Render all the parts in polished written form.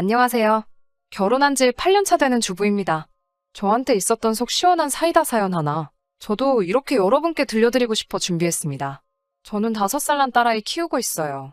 안녕하세요. 결혼한 지 8년 차 되는 주부입니다. 저한테 있었던 속 시원한 사이다 사연 하나, 저도 이렇게 여러분께 들려드리고 싶어 준비했습니다. 저는 5살 난 딸아이 키우고 있어요.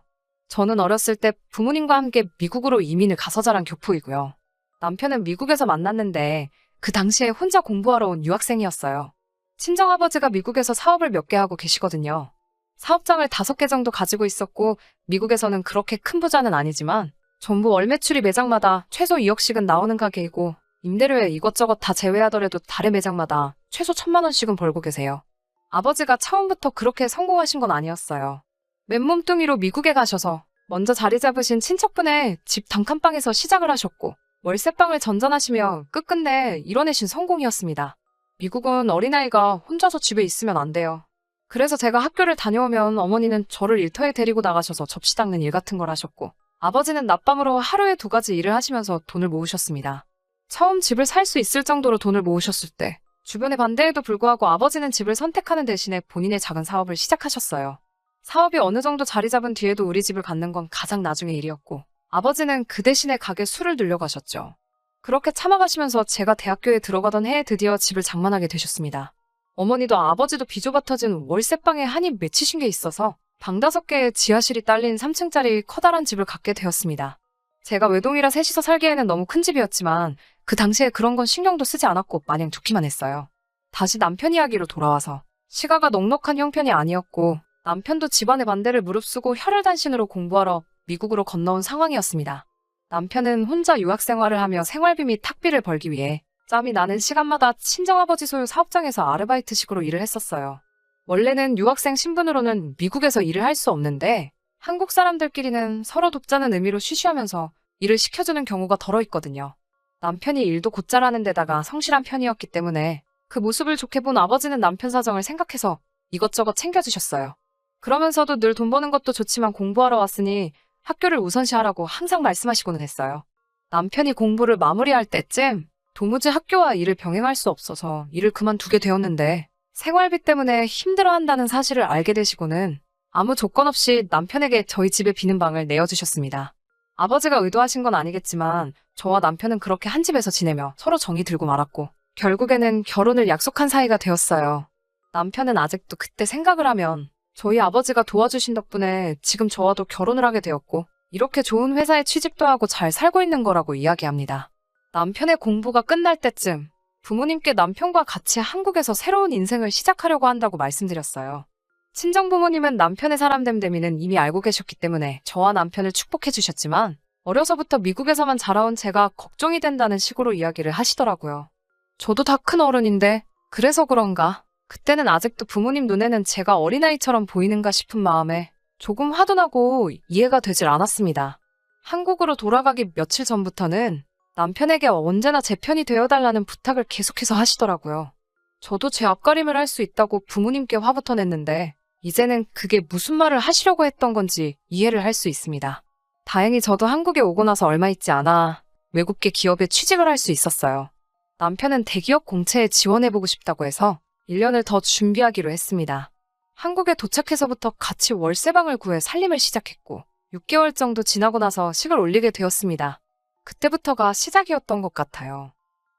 저는 어렸을 때 부모님과 함께 미국으로 이민을 가서 자란 교포이고요. 남편은 미국에서 만났는데 그 당시에 혼자 공부하러 온 유학생이었어요. 친정아버지가 미국에서 사업을 몇 개 하고 계시거든요. 사업장을 5개 정도 가지고 있었고 미국에서는 그렇게 큰 부자는 아니지만 전부 월 매출이 매장마다 최소 2억씩은 나오는 가게이고 임대료에 이것저것 다 제외하더라도 달에 매장마다 최소 1,000만 원씩은 벌고 계세요. 아버지가 처음부터 그렇게 성공하신 건 아니었어요. 맨몸뚱이로 미국에 가셔서 먼저 자리 잡으신 친척분의 집 단칸방에서 시작을 하셨고 월세방을 전전하시며 끝끝내 이뤄내신 성공이었습니다. 미국은 어린아이가 혼자서 집에 있으면 안 돼요. 그래서 제가 학교를 다녀오면 어머니는 저를 일터에 데리고 나가셔서 접시 닦는 일 같은 걸 하셨고 아버지는 낮밤으로 하루에 2가지 일을 하시면서 돈을 모으셨습니다. 처음 집을 살 수 있을 정도로 돈을 모으셨을 때 주변의 반대에도 불구하고 아버지는 집을 선택하는 대신에 본인의 작은 사업을 시작하셨어요. 사업이 어느 정도 자리 잡은 뒤에도 우리 집을 갖는 건 가장 나중의 일이었고 아버지는 그 대신에 가게 수를 늘려가셨죠. 그렇게 참아가시면서 제가 대학교에 들어가던 해에 드디어 집을 장만하게 되셨습니다. 어머니도 아버지도 비좁아 터진 월세방에 한이 맺히신 게 있어서 방 5개에 지하실이 딸린 3층짜리 커다란 집을 갖게 되었습니다. 제가 외동이라 셋이서 살기에는 너무 큰 집이었지만 그 당시에 그런 건 신경도 쓰지 않았고 마냥 좋기만 했어요. 다시 남편 이야기로 돌아와서 시가가 넉넉한 형편이 아니었고 남편도 집안의 반대를 무릅쓰고 혈혈단신으로 공부하러 미국으로 건너온 상황이었습니다. 남편은 혼자 유학 생활을 하며 생활비 및 학비를 벌기 위해 짬이 나는 시간마다 친정아버지 소유 사업장에서 아르바이트식으로 일을 했었어요. 원래는 유학생 신분으로는 미국에서 일을 할 수 없는데 한국 사람들끼리는 서로 돕자는 의미로 쉬쉬하면서 일을 시켜주는 경우가 덜어 있거든요. 남편이 일도 곧잘 하는 데다가 성실한 편이었기 때문에 그 모습을 좋게 본 아버지는 남편 사정을 생각해서 이것저것 챙겨주셨어요. 그러면서도 늘 돈 버는 것도 좋지만 공부하러 왔으니 학교를 우선시하라고 항상 말씀하시고는 했어요. 남편이 공부를 마무리할 때쯤 도무지 학교와 일을 병행할 수 없어서 일을 그만두게 되었는데 생활비 때문에 힘들어한다는 사실을 알게 되시고는 아무 조건 없이 남편에게 저희 집에 비는 방을 내어주셨습니다. 아버지가 의도하신 건 아니겠지만 저와 남편은 그렇게 한 집에서 지내며 서로 정이 들고 말았고 결국에는 결혼을 약속한 사이가 되었어요. 남편은 아직도 그때 생각을 하면 저희 아버지가 도와주신 덕분에 지금 저와도 결혼을 하게 되었고 이렇게 좋은 회사에 취직도 하고 잘 살고 있는 거라고 이야기합니다. 남편의 공부가 끝날 때쯤 부모님께 남편과 같이 한국에서 새로운 인생을 시작하려고 한다고 말씀드렸어요. 친정부모님은 남편의 사람됨됨이는 이미 알고 계셨기 때문에 저와 남편을 축복해 주셨지만 어려서부터 미국에서만 자라온 제가 걱정이 된다는 식으로 이야기를 하시더라고요. 저도 다 큰 어른인데 그래서 그런가? 그때는 아직도 부모님 눈에는 제가 어린아이처럼 보이는가 싶은 마음에 조금 화도 나고 이해가 되질 않았습니다. 한국으로 돌아가기 며칠 전부터는 남편에게 언제나 제 편이 되어달라는 부탁을 계속해서 하시더라고요. 저도 제 앞가림을 할 수 있다고 부모님께 화부터 냈는데 이제는 그게 무슨 말을 하시려고 했던 건지 이해를 할 수 있습니다. 다행히 저도 한국에 오고 나서 얼마 있지 않아 외국계 기업에 취직을 할 수 있었어요. 남편은 대기업 공채에 지원해보고 싶다고 해서 1년을 더 준비하기로 했습니다. 한국에 도착해서부터 같이 월세방을 구해 살림을 시작했고 6개월 정도 지나고 나서 식을 올리게 되었습니다. 그때부터가 시작이었던 것 같아요.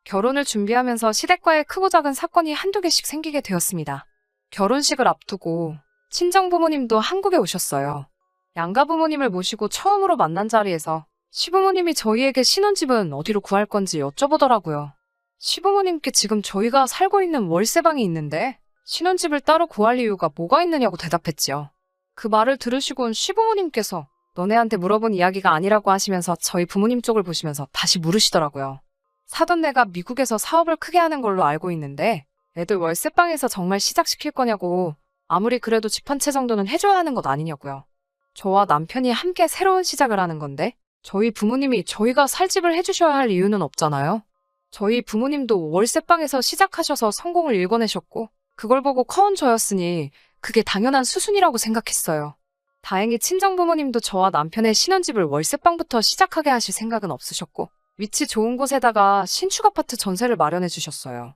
결혼을 준비하면서 시댁과의 크고 작은 사건이 한두 개씩 생기게 되었습니다. 결혼식을 앞두고 친정부모님도 한국에 오셨어요. 양가 부모님을 모시고 처음으로 만난 자리에서 시부모님이 저희에게 신혼집은 어디로 구할 건지 여쭤보더라고요. 시부모님께 지금 저희가 살고 있는 월세방이 있는데 신혼집을 따로 구할 이유가 뭐가 있느냐고 대답했지요. 그 말을 들으시곤 시부모님께서 너네한테 물어본 이야기가 아니라고 하시면서 저희 부모님 쪽을 보시면서 다시 물으시더라고요. 사돈네가 미국에서 사업을 크게 하는 걸로 알고 있는데 애들 월세방에서 정말 시작시킬 거냐고 아무리 그래도 집 한 채 정도는 해줘야 하는 것 아니냐고요. 저와 남편이 함께 새로운 시작을 하는 건데 저희 부모님이 저희가 살 집을 해주셔야 할 이유는 없잖아요. 저희 부모님도 월세방에서 시작하셔서 성공을 일궈내셨고 그걸 보고 커온 저였으니 그게 당연한 수순이라고 생각했어요. 다행히 친정부모님도 저와 남편의 신혼집을 월세방부터 시작하게 하실 생각은 없으셨고 위치 좋은 곳에다가 신축 아파트 전세를 마련해 주셨어요.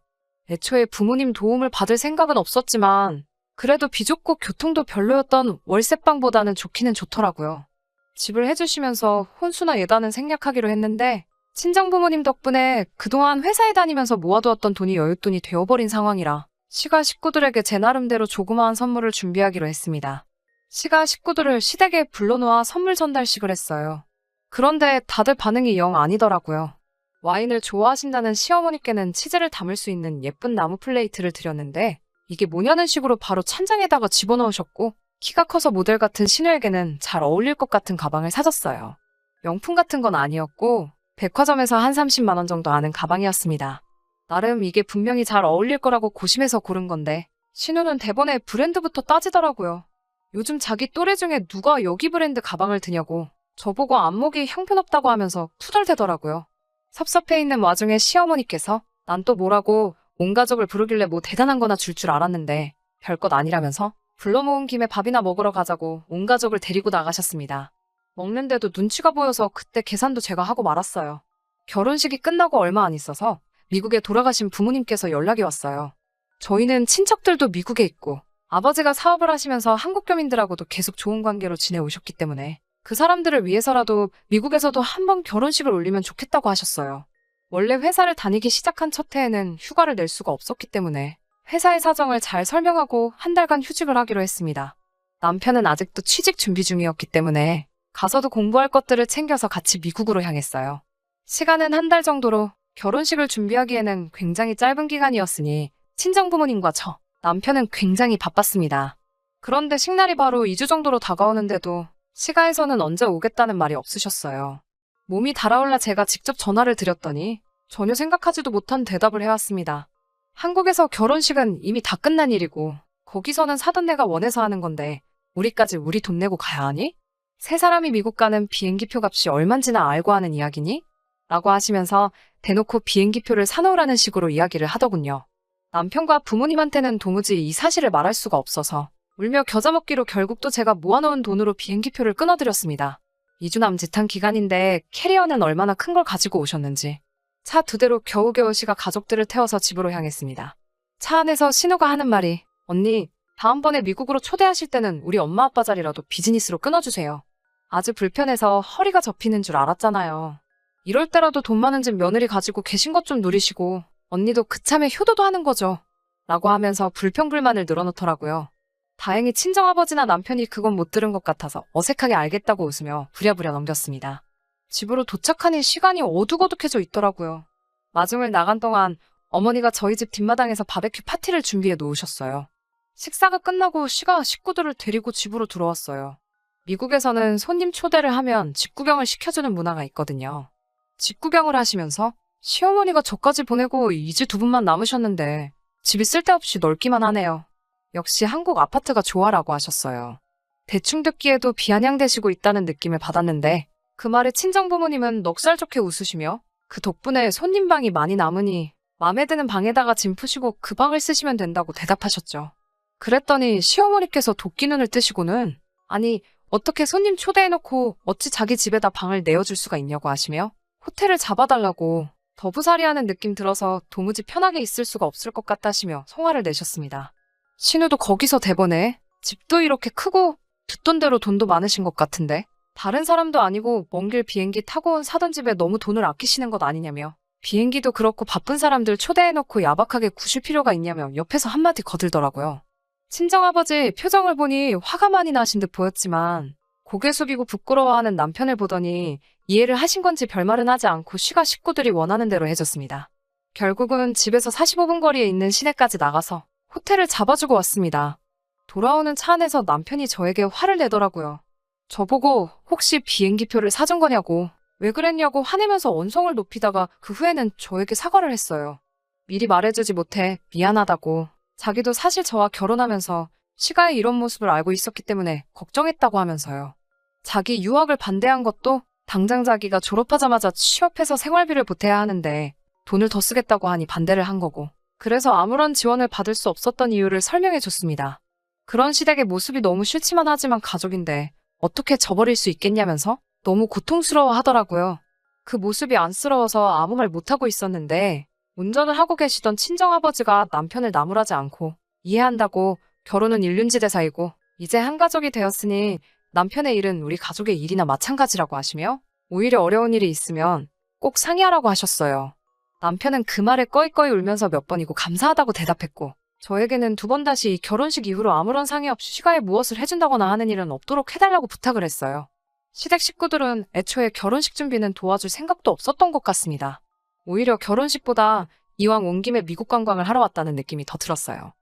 애초에 부모님 도움을 받을 생각은 없었지만 그래도 비좁고 교통도 별로였던 월세방보다는 좋기는 좋더라고요. 집을 해주시면서 혼수나 예단은 생략하기로 했는데 친정부모님 덕분에 그동안 회사에 다니면서 모아두었던 돈이 여윳돈이 되어버린 상황이라 시가 식구들에게 제 나름대로 조그마한 선물을 준비하기로 했습니다. 시가 식구들을 시댁에 불러놓아 선물 전달식을 했어요. 그런데 다들 반응이 영 아니더라고요. 와인을 좋아하신다는 시어머니께는 치즈를 담을 수 있는 예쁜 나무 플레이트를 드렸는데 이게 뭐냐는 식으로 바로 찬장에다가 집어넣으셨고 키가 커서 모델 같은 신우에게는 잘 어울릴 것 같은 가방을 사줬어요. 명품 같은 건 아니었고 백화점에서 한 30만 원 정도 하는 가방이었습니다. 나름 이게 분명히 잘 어울릴 거라고 고심해서 고른 건데 신우는 대번에 브랜드부터 따지더라고요. 요즘 자기 또래 중에 누가 여기 브랜드 가방을 드냐고 저보고 안목이 형편없다고 하면서 투덜대더라고요. 섭섭해 있는 와중에 시어머니께서 난 또 뭐라고 온 가족을 부르길래 뭐 대단한 거나 줄 알았는데 별것 아니라면서 불러 모은 김에 밥이나 먹으러 가자고 온 가족을 데리고 나가셨습니다. 먹는데도 눈치가 보여서 그때 계산도 제가 하고 말았어요. 결혼식이 끝나고 얼마 안 있어서 미국에 돌아가신 부모님께서 연락이 왔어요. 저희는 친척들도 미국에 있고 아버지가 사업을 하시면서 한국 교민들하고도 계속 좋은 관계로 지내오셨기 때문에 그 사람들을 위해서라도 미국에서도 한번 결혼식을 올리면 좋겠다고 하셨어요. 원래 회사를 다니기 시작한 첫 해에는 휴가를 낼 수가 없었기 때문에 회사의 사정을 잘 설명하고 한 달간 휴직을 하기로 했습니다. 남편은 아직도 취직 준비 중이었기 때문에 가서도 공부할 것들을 챙겨서 같이 미국으로 향했어요. 시간은 한 달 정도로 결혼식을 준비하기에는 굉장히 짧은 기간이었으니 친정부모님과 저, 남편은 굉장히 바빴습니다. 그런데 식날이 바로 2주 정도로 다가오는데도 시가에서는 언제 오겠다는 말이 없으셨어요. 몸이 달아올라 제가 직접 전화를 드렸더니 전혀 생각하지도 못한 대답을 해왔습니다. 한국에서 결혼식은 이미 다 끝난 일이고 거기서는 사돈네가 원해서 하는 건데 우리까지 우리 돈 내고 가야 하니? 세 사람이 미국 가는 비행기표 값이 얼만지나 알고 하는 이야기니? 라고 하시면서 대놓고 비행기표를 사놓으라는 식으로 이야기를 하더군요. 남편과 부모님한테는 도무지 이 사실을 말할 수가 없어서 울며 겨자 먹기로 결국 또 제가 모아놓은 돈으로 비행기표를 끊어드렸습니다. 2주 남짓한 기간인데 캐리어는 얼마나 큰 걸 가지고 오셨는지. 차 2대로 겨우겨우 시가 가족들을 태워서 집으로 향했습니다. 차 안에서 신우가 하는 말이 언니, 다음번에 미국으로 초대하실 때는 우리 엄마 아빠 자리라도 비즈니스로 끊어주세요. 아주 불편해서 허리가 접히는 줄 알았잖아요. 이럴 때라도 돈 많은 집 며느리 가지고 계신 것 좀 누리시고 언니도 그참에 효도도 하는 거죠. 라고 하면서 불평불만을 늘어놓더라고요. 다행히 친정아버지나 남편이 그건 못 들은 것 같아서 어색하게 알겠다고 웃으며 부랴부랴 넘겼습니다. 집으로 도착하니 시간이 어둑어둑해져 있더라고요. 마중을 나간 동안 어머니가 저희 집 뒷마당에서 바베큐 파티를 준비해 놓으셨어요. 식사가 끝나고 시가 식구들을 데리고 집으로 들어왔어요. 미국에서는 손님 초대를 하면 집 구경을 시켜주는 문화가 있거든요. 집 구경을 하시면서 시어머니가 저까지 보내고 이제 2분만 남으셨는데 집이 쓸데없이 넓기만 하네요. 역시 한국 아파트가 좋아라고 하셨어요. 대충 듣기에도 비아냥대시고 있다는 느낌을 받았는데 그 말에 친정부모님은 넉살 좋게 웃으시며 그 덕분에 손님방이 많이 남으니 맘에 드는 방에다가 짐 푸시고 그 방을 쓰시면 된다고 대답하셨죠. 그랬더니 시어머니께서 도끼눈을 뜨시고는 아니 어떻게 손님 초대해놓고 어찌 자기 집에다 방을 내어줄 수가 있냐고 하시며 호텔을 잡아달라고 더부살이하는 느낌 들어서 도무지 편하게 있을 수가 없을 것 같다시며 성화를 내셨습니다. 신우도 거기서 대번에 집도 이렇게 크고 듣던 대로 돈도 많으신 것 같은데 다른 사람도 아니고 먼 길 비행기 타고 온 사돈 집에 너무 돈을 아끼시는 것 아니냐며 비행기도 그렇고 바쁜 사람들 초대해놓고 야박하게 구실 필요가 있냐며 옆에서 한마디 거들더라고요. 친정아버지 표정을 보니 화가 많이 나신 듯 보였지만 고개 숙이고 부끄러워하는 남편을 보더니 이해를 하신 건지 별말은 하지 않고 시가 식구들이 원하는 대로 해줬습니다. 결국은 집에서 45분 거리에 있는 시내까지 나가서 호텔을 잡아주고 왔습니다. 돌아오는 차 안에서 남편이 저에게 화를 내더라고요. 저보고 혹시 비행기표를 사준 거냐고 왜 그랬냐고 화내면서 언성을 높이다가 그 후에는 저에게 사과를 했어요. 미리 말해주지 못해 미안하다고 자기도 사실 저와 결혼하면서 시가의 이런 모습을 알고 있었기 때문에 걱정했다고 하면서요. 자기 유학을 반대한 것도 당장 자기가 졸업하자마자 취업해서 생활비를 보태야 하는데 돈을 더 쓰겠다고 하니 반대를 한 거고 그래서 아무런 지원을 받을 수 없었던 이유를 설명해 줬습니다. 그런 시댁의 모습이 너무 싫지만 하지만 가족인데 어떻게 저버릴 수 있겠냐면서 너무 고통스러워 하더라고요. 그 모습이 안쓰러워서 아무 말 못하고 있었는데 운전을 하고 계시던 친정아버지가 남편을 나무라지 않고 이해한다고 결혼은 일륜지대 사이고 이제 한 가족이 되었으니 남편의 일은 우리 가족의 일이나 마찬가지라고 하시며 오히려 어려운 일이 있으면 꼭 상의하라고 하셨어요. 남편은 그 말에 꺼이꺼이 울면서 몇 번이고 감사하다고 대답했고 저에게는 두 번 다시 결혼식 이후로 아무런 상의 없이 시가에 무엇을 해준다거나 하는 일은 없도록 해달라고 부탁을 했어요. 시댁 식구들은 애초에 결혼식 준비는 도와줄 생각도 없었던 것 같습니다. 오히려 결혼식보다 이왕 온 김에 미국 관광을 하러 왔다는 느낌이 더 들었어요.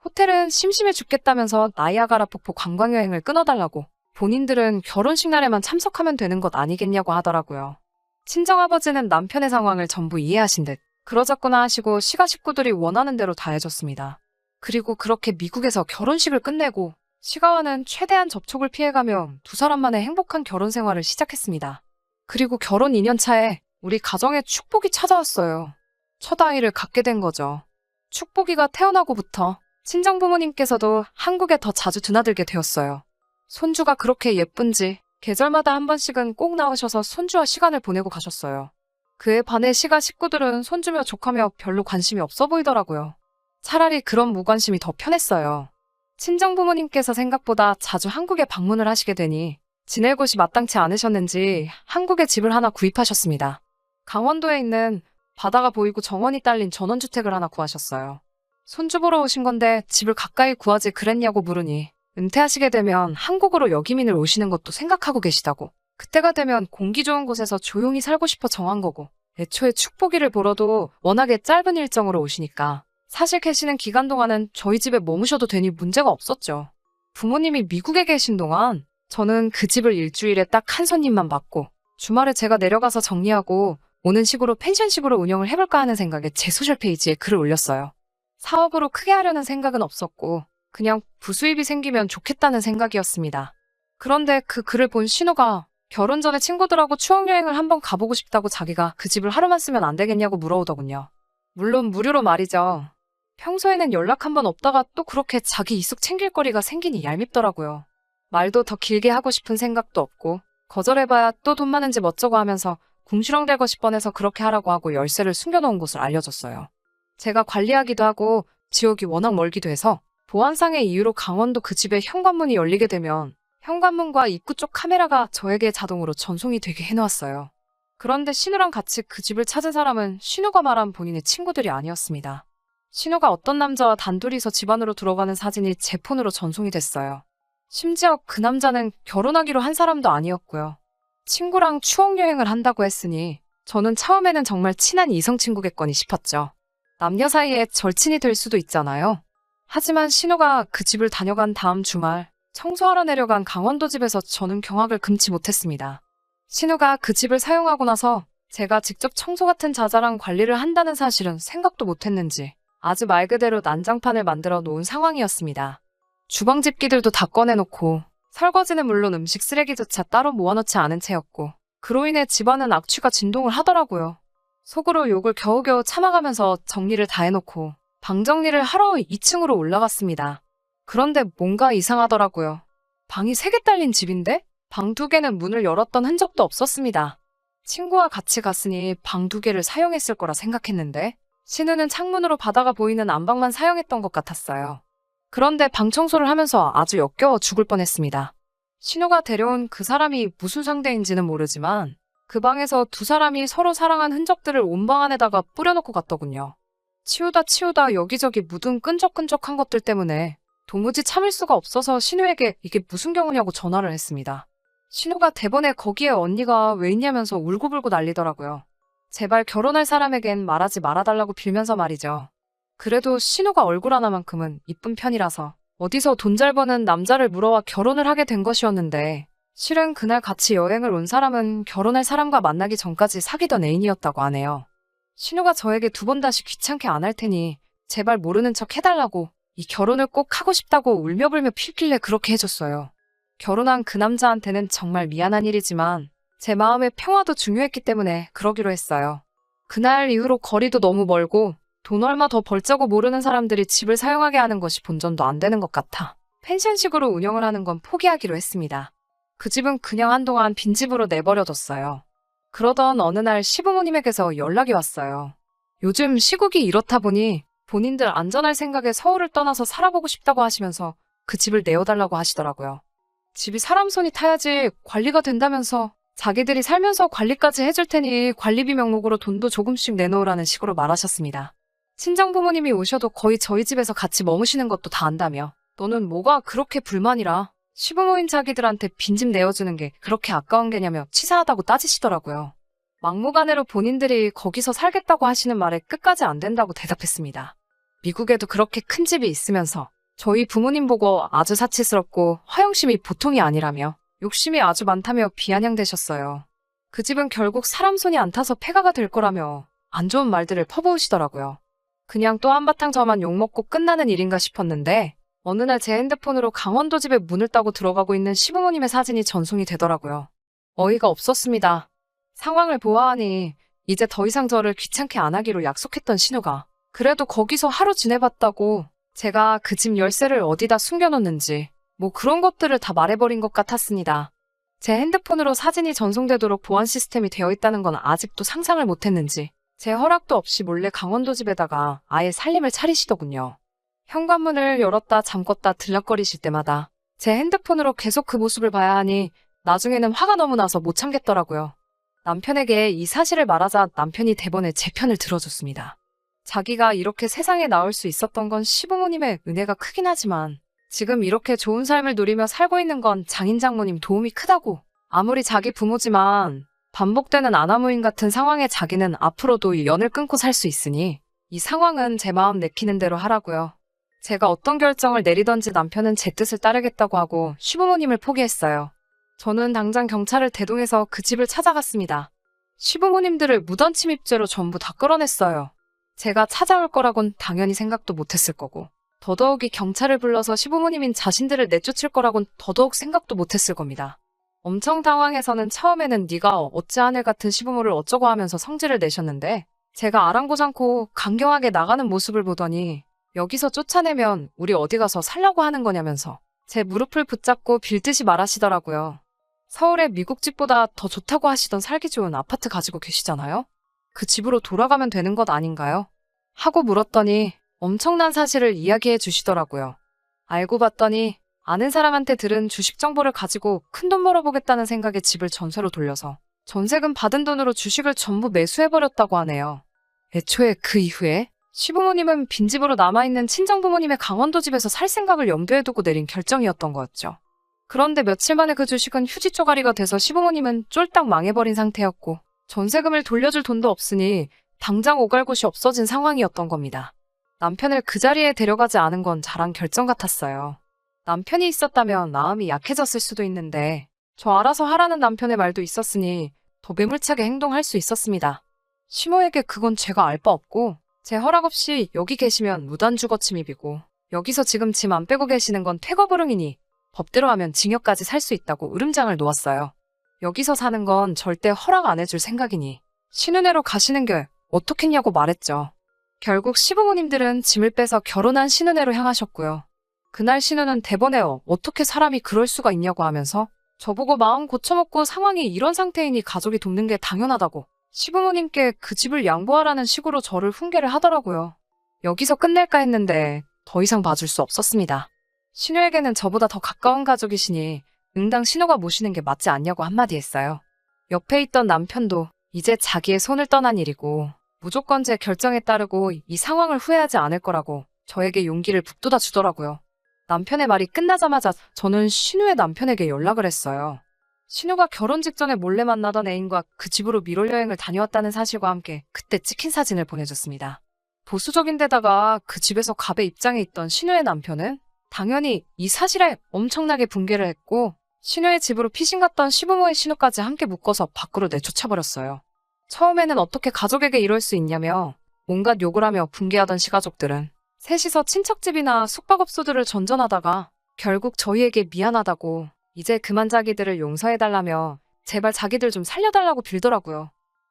호텔은 심심해 죽겠다면서 나이아가라 폭포 관광여행을 끊어달라고, 본인들은 결혼식 날에만 참석하면 되는 것 아니겠냐고 하더라고요. 친정아버지는 남편의 상황을 전부 이해하신 듯 그러자꾸나 하시고 시가 식구들이 원하는 대로 다 해줬습니다. 그리고 그렇게 미국에서 결혼식을 끝내고 시가와는 최대한 접촉을 피해가며 두 사람만의 행복한 결혼 생활을 시작했습니다. 그리고 결혼 2년 차에 우리 가정에 축복이 찾아왔어요. 첫 아이를 갖게 된 거죠. 축복이가 태어나고부터 친정부모님께서도 한국에 더 자주 드나들게 되었어요. 손주가 그렇게 예쁜지 계절마다 한 번씩은 꼭 나오셔서 손주와 시간을 보내고 가셨어요. 그에 반해 시가 식구들은 손주며 조카며 별로 관심이 없어 보이더라고요. 차라리 그런 무관심이 더 편했어요. 친정부모님께서 생각보다 자주 한국에 방문을 하시게 되니 지낼 곳이 마땅치 않으셨는지 한국에 집을 하나 구입하셨습니다. 강원도에 있는 바다가 보이고 정원이 딸린 전원주택을 하나 구하셨어요. 손주 보러 오신 건데 집을 가까이 구하지 그랬냐고 물으니 은퇴하시게 되면 한국으로 여기민을 오시는 것도 생각하고 계시다고, 그때가 되면 공기 좋은 곳에서 조용히 살고 싶어 정한 거고, 애초에 축복이를 보러도 워낙에 짧은 일정으로 오시니까 사실 계시는 기간 동안은 저희 집에 머무셔도 되니 문제가 없었죠. 부모님이 미국에 계신 동안 저는 그 집을 일주일에 딱 한 손님만 받고 주말에 제가 내려가서 정리하고 오는 식으로 펜션식으로 운영을 해볼까 하는 생각에 제 소셜페이지에 글을 올렸어요. 사업으로 크게 하려는 생각은 없었고 그냥 부수입이 생기면 좋겠다는 생각이었습니다. 그런데 그 글을 본 신우가 결혼 전에 친구들하고 추억여행을 한번 가보고 싶다고 자기가 그 집을 하루만 쓰면 안 되겠냐고 물어오더군요. 물론 무료로 말이죠. 평소에는 연락 한번 없다가 또 그렇게 자기 이숙 챙길 거리가 생기니 얄밉더라고요. 말도 더 길게 하고 싶은 생각도 없고 거절해봐야 또 돈 많은지 멋쩍어 하면서 궁시렁댈 것이 뻔해서 그렇게 하라고 하고 열쇠를 숨겨놓은 곳을 알려줬어요. 제가 관리하기도 하고 지역이 워낙 멀기도 해서 보안상의 이유로 강원도 그 집에 현관문이 열리게 되면 현관문과 입구 쪽 카메라가 저에게 자동으로 전송이 되게 해놓았어요. 그런데 신우랑 같이 그 집을 찾은 사람은 신우가 말한 본인의 친구들이 아니었습니다. 신우가 어떤 남자와 단둘이서 집 안으로 들어가는 사진이 제 폰으로 전송이 됐어요. 심지어 그 남자는 결혼하기로 한 사람도 아니었고요. 친구랑 추억여행을 한다고 했으니 저는 처음에는 정말 친한 이성 친구겠거니 싶었죠. 남녀 사이에 절친이 될 수도 있잖아요. 하지만 신우가 그 집을 다녀간 다음 주말 청소하러 내려간 강원도 집에서 저는 경악을 금치 못했습니다. 신우가 그 집을 사용하고 나서 제가 직접 청소 같은 자잘한 관리를 한다는 사실은 생각도 못했는지 아주 말 그대로 난장판을 만들어 놓은 상황이었습니다. 주방 집기들도 다 꺼내놓고 설거지는 물론 음식 쓰레기조차 따로 모아놓지 않은 채였고 그로 인해 집안은 악취가 진동을 하더라고요. 속으로 욕을 겨우겨우 참아가면서 정리를 다 해놓고 방 정리를 하러 2층으로 올라갔습니다. 그런데 뭔가 이상하더라고요. 방이 3개 딸린 집인데 방 2개는 문을 열었던 흔적도 없었습니다. 친구와 같이 갔으니 방 2개를 사용했을 거라 생각했는데 신우는 창문으로 바다가 보이는 안방만 사용했던 것 같았어요. 그런데 방 청소를 하면서 아주 역겨워 죽을 뻔했습니다. 신우가 데려온 그 사람이 무슨 상대인지는 모르지만 그 방에서 두 사람이 서로 사랑한 흔적들을 온 방 안에다가 뿌려놓고 갔더군요. 치우다 여기저기 묻은 끈적끈적한 것들 때문에 도무지 참을 수가 없어서 신우에게 이게 무슨 경우냐고 전화를 했습니다. 신우가 대번에 거기에 언니가 왜 있냐면서 울고불고 난리더라고요. 제발 결혼할 사람에겐 말하지 말아달라고 빌면서 말이죠. 그래도 신우가 얼굴 하나만큼은 이쁜 편이라서 어디서 돈 잘 버는 남자를 물어와 결혼을 하게 된 것이었는데 실은 그날 같이 여행을 온 사람은 결혼할 사람과 만나기 전까지 사귀던 애인이었다고 하네요. 신우가 저에게 2번 다시 귀찮게 안 할 테니 제발 모르는 척 해달라고 이 결혼을 꼭 하고 싶다고 울며불며 필길래 그렇게 해줬어요. 결혼한 그 남자한테는 정말 미안한 일이지만 제 마음의 평화도 중요했기 때문에 그러기로 했어요. 그날 이후로 거리도 너무 멀고 돈 얼마 더 벌자고 모르는 사람들이 집을 사용하게 하는 것이 본전도 안 되는 것 같아 펜션식으로 운영을 하는 건 포기하기로 했습니다. 그 집은 그냥 한동안 빈집으로 내버려뒀어요. 그러던 어느 날 시부모님에게서 연락이 왔어요. 요즘 시국이 이렇다 보니 본인들 안전할 생각에 서울을 떠나서 살아보고 싶다고 하시면서 그 집을 내어달라고 하시더라고요. 집이 사람 손이 타야지 관리가 된다면서 자기들이 살면서 관리까지 해줄 테니 관리비 명목으로 돈도 조금씩 내놓으라는 식으로 말하셨습니다. 친정 부모님이 오셔도 거의 저희 집에서 같이 머무시는 것도 다 안다며 너는 뭐가 그렇게 불만이라 시부모인 자기들한테 빈집 내어주는 게 그렇게 아까운 게냐며 치사하다고 따지시더라고요. 막무가내로 본인들이 거기서 살겠다고 하시는 말에 끝까지 안 된다고 대답했습니다. 미국에도 그렇게 큰 집이 있으면서 저희 부모님 보고 아주 사치스럽고 허영심이 보통이 아니라며 욕심이 아주 많다며 비아냥대셨어요. 그 집은 결국 사람 손이 안 타서 폐가가 될 거라며 안 좋은 말들을 퍼부으시더라고요. 그냥 또 한바탕 저만 욕먹고 끝나는 일인가 싶었는데 어느 날 제 핸드폰으로 강원도 집에 문을 따고 들어가고 있는 시부모님의 사진이 전송이 되더라고요. 어이가 없었습니다. 상황을 보아하니 이제 더 이상 저를 귀찮게 안 하기로 약속했던 신우가 그래도 거기서 하루 지내봤다고 제가 그 집 열쇠를 어디다 숨겨놓는지 뭐 그런 것들을 다 말해버린 것 같았습니다. 제 핸드폰으로 사진이 전송되도록 보안 시스템이 되어 있다는 건 아직도 상상을 못했는지 제 허락도 없이 몰래 강원도 집에다가 아예 살림을 차리시더군요. 현관문을 열었다 잠궜다 들락거리실 때마다 제 핸드폰으로 계속 그 모습을 봐야 하니 나중에는 화가 너무 나서 못 참겠더라고요. 남편에게 이 사실을 말하자 남편이 대번에 제 편을 들어줬습니다. 자기가 이렇게 세상에 나올 수 있었던 건 시부모님의 은혜가 크긴 하지만 지금 이렇게 좋은 삶을 누리며 살고 있는 건 장인 장모님 도움이 크다고. 아무리 자기 부모지만 반복되는 아나무인 같은 상황에 자기는 앞으로도 연을 끊고 살 수 있으니 이 상황은 제 마음 내키는 대로 하라고요. 제가 어떤 결정을 내리던지 남편은 제 뜻을 따르겠다고 하고 시부모님을 포기했어요. 저는 당장 경찰을 대동해서 그 집을 찾아갔습니다. 시부모님들을 무단 침입죄로 전부 다 끌어냈어요. 제가 찾아올 거라곤 당연히 생각도 못했을 거고 더더욱이 경찰을 불러서 시부모님인 자신들을 내쫓을 거라곤 더더욱 생각도 못했을 겁니다. 엄청 당황해서는 처음에는 네가 어찌 아내 같은 시부모를 어쩌고 하면서 성질을 내셨는데 제가 아랑곳않고 강경하게 나가는 모습을 보더니 여기서 쫓아내면 우리 어디 가서 살라고 하는 거냐면서 제 무릎을 붙잡고 빌듯이 말하시더라고요. 서울의 미국 집보다 더 좋다고 하시던 살기 좋은 아파트 가지고 계시잖아요? 그 집으로 돌아가면 되는 것 아닌가요? 하고 물었더니 엄청난 사실을 이야기해 주시더라고요. 알고 봤더니 아는 사람한테 들은 주식 정보를 가지고 큰돈 벌어보겠다는 생각에 집을 전세로 돌려서 전세금 받은 돈으로 주식을 전부 매수해버렸다고 하네요. 애초에 그 이후에 시부모님은 빈집으로 남아있는 친정부모님의 강원도 집에서 살 생각을 염두에 두고 내린 결정이었던 거였죠. 그런데 며칠 만에 그 주식은 휴지 쪼가리가 돼서 시부모님은 쫄딱 망해버린 상태였고 전세금을 돌려줄 돈도 없으니 당장 오갈 곳이 없어진 상황이었던 겁니다. 남편을 그 자리에 데려가지 않은 건 잘한 결정 같았어요. 남편이 있었다면 마음이 약해졌을 수도 있는데 저 알아서 하라는 남편의 말도 있었으니 더 매몰차게 행동할 수 있었습니다. 시모에게 그건 제가 알 바 없고 제 허락 없이 여기 계시면 무단 주거 침입이고 여기서 지금 짐 안 빼고 계시는 건 퇴거불응이니 법대로 하면 징역까지 살 수 있다고 으름장을 놓았어요. 여기서 사는 건 절대 허락 안 해줄 생각이니 신은혜로 가시는 게 어떻겠냐고 말했죠. 결국 시부모님들은 짐을 빼서 결혼한 신은혜로 향하셨고요. 그날 신우는 대번에 어떻게 사람이 그럴 수가 있냐고 하면서 저보고 마음 고쳐먹고 상황이 이런 상태이니 가족이 돕는 게 당연하다고 시부모님께 그 집을 양보하라는 식으로 저를 훈계를 하더라고요. 여기서 끝낼까 했는데 더 이상 봐줄 수 없었습니다. 신우에게는 저보다 더 가까운 가족이시니 응당 신우가 모시는 게 맞지 않냐고 한마디 했어요. 옆에 있던 남편도 이제 자기의 손을 떠난 일이고 무조건 제 결정에 따르고 이 상황을 후회하지 않을 거라고 저에게 용기를 북돋아 주더라고요. 남편의 말이 끝나자마자 저는 신우의 남편에게 연락을 했어요. 신우가 결혼 직전에 몰래 만나던 애인과 그 집으로 밀월여행을 다녀왔다는 사실과 함께 그때 찍힌 사진을 보내줬습니다. 보수적인 데다가 그 집에서 갑의 입장에 있던 신우의 남편은 당연히 이 사실에 엄청나게 붕괴를 했고 신우의 집으로 피신 갔던 시부모의 신우까지 함께 묶어서 밖으로 내쫓아버렸어요. 처음에는 어떻게 가족에게 이럴 수 있냐며 온갖 욕을 하며 붕괴하던 시가족들은 셋이서 친척집이나 숙박업소들을 전전하다가 결국 저희에게 미안하다고 이제 그만 자기들을 용서해달라며 제발 자기들 좀 살려달라고 빌더라고요.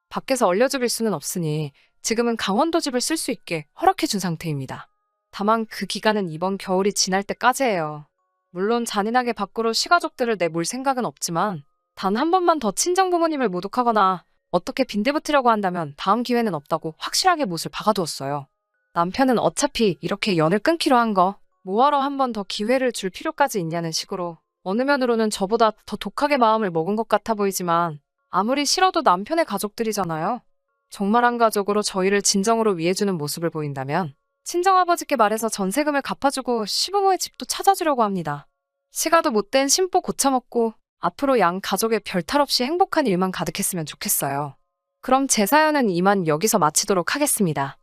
밖에서 얼려 죽일 수는 없으니 지금은 강원도 집을 쓸 수 있게 허락해준 상태입니다. 다만 그 기간은 이번 겨울이 지날 때까지예요. 물론 잔인하게 밖으로 시가족들을 내몰 생각은 없지만 단 한 번만 더 친정부모님을 모독하거나 어떻게 빈대붙으려고 한다면 다음 기회는 없다고 확실하게 못을 박아두었어요. 남편은 어차피 이렇게 연을 끊기로 한 거 뭐하러 한 번 더 기회를 줄 필요까지 있냐는 식으로 어느 면으로는 저보다 더 독하게 마음을 먹은 것 같아 보이지만 아무리 싫어도 남편의 가족들이잖아요. 정말 한가족으로 저희를 진정으로 위해주는 모습을 보인다면 친정아버지께 말해서 전세금을 갚아주고 시부모의 집도 찾아주려고 합니다. 시가도 못된 심보 고쳐먹고 앞으로 양 가족의 별탈 없이 행복한 일만 가득했으면 좋겠어요. 그럼 제 사연은 이만 여기서 마치도록 하겠습니다.